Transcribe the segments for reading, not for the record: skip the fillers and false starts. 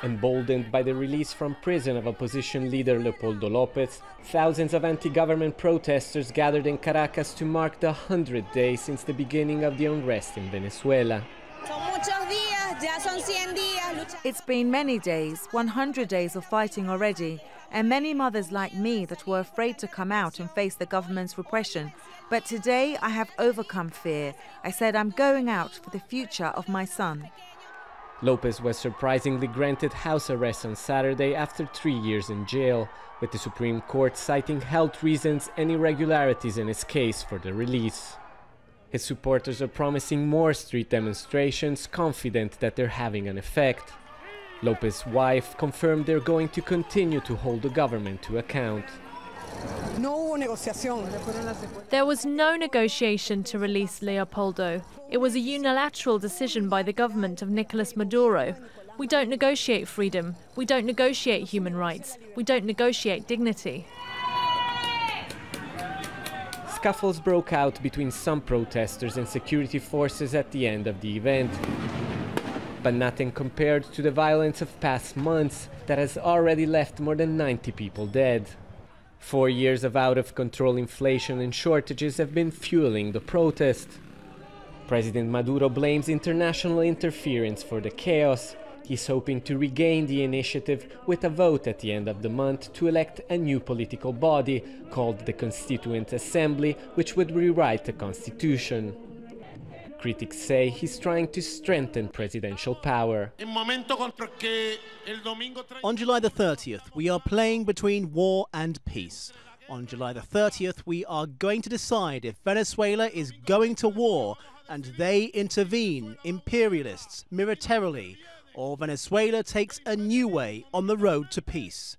Emboldened by the release from prison of opposition leader Leopoldo Lopez, thousands of anti-government protesters gathered in Caracas to mark the 100th day since the beginning of the unrest in Venezuela. It's been many days, 100 days of fighting already, and many mothers like me that were afraid to come out and face the government's repression. But today I have overcome fear. I said I'm going out for the future of my son. Lopez was surprisingly granted house arrest on Saturday after 3 years in jail, with the Supreme Court citing health reasons and irregularities in his case for the release. His supporters are promising more street demonstrations, confident that they're having an effect. Lopez's wife confirmed they're going to continue to hold the government to account. There was no negotiation to release Leopoldo. It was a unilateral decision by the government of Nicolas Maduro. We don't negotiate freedom. We don't negotiate human rights. We don't negotiate dignity. Scuffles broke out between some protesters and security forces at the end of the event. But nothing compared to the violence of past months that has already left more than 90 people dead. 4 years of out-of-control inflation and shortages have been fueling the protest. President Maduro blames international interference for the chaos. He's hoping to regain the initiative with a vote at the end of the month to elect a new political body called the Constituent Assembly, which would rewrite the constitution. Critics say he's trying to strengthen presidential power. On July the 30th, we are playing between war and peace. On July the 30th, we are going to decide if Venezuela is going to war and they intervene, imperialists, militarily, or Venezuela takes a new way on the road to peace.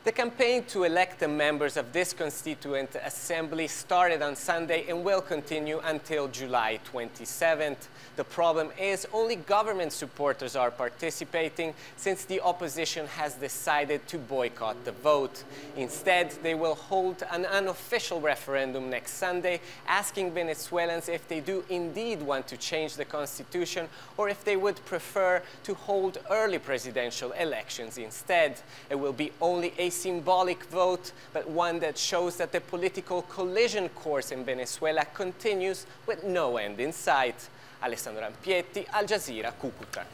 The campaign to elect the members of this Constituent Assembly started on Sunday and will continue until July 27th. The problem is only government supporters are participating since the opposition has decided to boycott the vote. Instead, they will hold an unofficial referendum next Sunday asking Venezuelans if they do indeed want to change the constitution or if they would prefer to hold early presidential elections instead. It will be only a symbolic vote, but one that shows that the political collision course in Venezuela continues with no end in sight. Alessandro Rampietti, Al Jazeera, Cucuta.